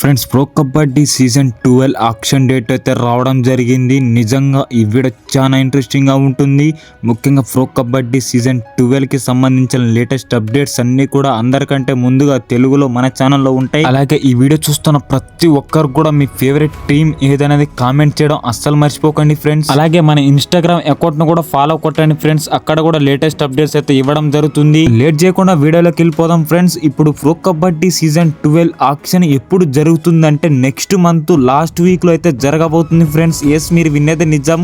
Friends, pro kabaddi season 12 auction date అయితే రావడం జరిగింది. నిజంగా ఈ వీడియో చాలా ఇంట్రెస్టింగ్గా ఉంటుంది. ముఖ్యంగా ప్రో కబడ్డీ సీజన్ 12కి సంబంధించిన లేటెస్ట్ అప్డేట్స్ అన్నీ కూడా అందరికంటే ముందుగా తెలుగులో మన ఛానల్లో ఉంటాయి. అలాగే ఈ వీడియో చూస్తున్న ప్రతి ఒక్కరు కూడా మీ ఫేవరెట్ టీం ఏదనేది కామెంట్ చేయడం అస్సలు మర్చిపోకండి ఫ్రెండ్స్. అలాగే మన ఇన్స్టాగ్రామ్ అకౌంట్ను కూడా ఫాలో కొట్టండి ఫ్రెండ్స్. అక్కడ కూడా లేటెస్ట్ అప్డేట్స్ అయితే ఇవ్వడం జరుగుతుంది. లేట్ చేయకుండా వీడియోలోకి వెళ్ళిపోదాం ఫ్రెండ్స్. ఇప్పుడు ప్రో కబడ్డీ సీజన్ 12 ఆక్షన్ ఎప్పుడు జరుగుతుందంటే నెక్స్ట్ మంత్ లాస్ట్ వీక్ లో అయితే జరగబోతుంది ఫ్రెండ్స్. ఎస్, మీరు వినేది నిజం.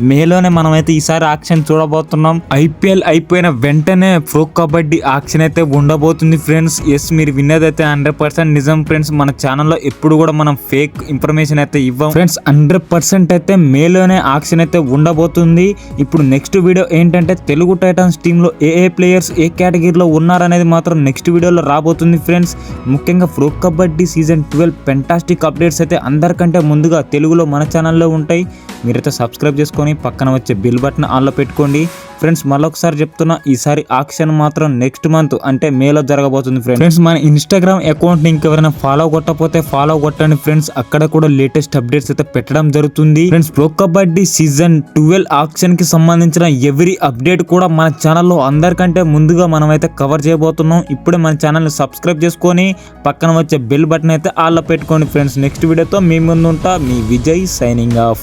మేలోనే మనం అయితే ఈసారి ఆక్షన్ చూడబోతున్నాం. ఐపీఎల్ అయిపోయిన వెంటనే ప్రో కబడ్డీ ఆక్షన్ అయితే ఉండబోతుంది ఫ్రెండ్స్. ఎస్, మీరు వినేది అయితే 100% నిజం ఫ్రెండ్స్. మన ఛానల్లో ఎప్పుడు కూడా మనం ఫేక్ ఇన్ఫర్మేషన్ అయితే ఇవ్వం ఫ్రెండ్స్. 100% అయితే మేలోనే ఆక్షన్ అయితే ఉండబోతుంది. ఇప్పుడు నెక్స్ట్ వీడియో ఏంటంటే తెలుగు టైటన్స్ టీంలో ఏ ప్లేయర్స్ ఏ కేటగిరీలో ఉన్నారనేది మాత్రం నెక్స్ట్ వీడియోలో రాబోతుంది ఫ్రెండ్స్. ముఖ్యంగా pro kabaddi season 12 fantastic updates అయితే అందరికంటే ముందుగా తెలుగులో మన ఛానల్లో ఉంటాయి. మీరైతే సబ్స్క్రైబ్ చేసుకొని పక్కన వచ్చే బెల్ బటన్ ఆన్లో పెట్టుకోండి ఫ్రెండ్స్. మరొకసారి చెప్తున్నా, ఈసారి ఆక్షన్ మాత్రం నెక్స్ట్ మంత్ అంటే మేలో జరగబోతుంది ఫ్రెండ్స్. మన ఇన్స్టాగ్రామ్ అకౌంట్ ని ఇంకెవరైనా ఫాలో కొట్టకపోతే ఫాలో కొట్టండి ఫ్రెండ్స్. అక్కడ కూడా లేటెస్ట్ అప్డేట్స్ అయితే పెట్టడం జరుగుతుంది friends. Pro kabaddi season 12 auction కి సంబంధించిన ఎవ్రీ అప్డేట్ కూడా మన ఛానల్లో అందరికంటే ముందుగా మనం అయితే కవర్ చేయబోతున్నాం. ఇప్పుడే మన ఛానల్ ని సబ్స్క్రైబ్ చేసుకొని పక్కన వచ్చే బెల్ బటన్ అయితే ఆన్లో పెట్టుకోండి ఫ్రెండ్స్. నెక్స్ట్ వీడియోతో మీ ముందు ఉంటా. మీ విజయ్ సైనింగ్ ఆఫ్.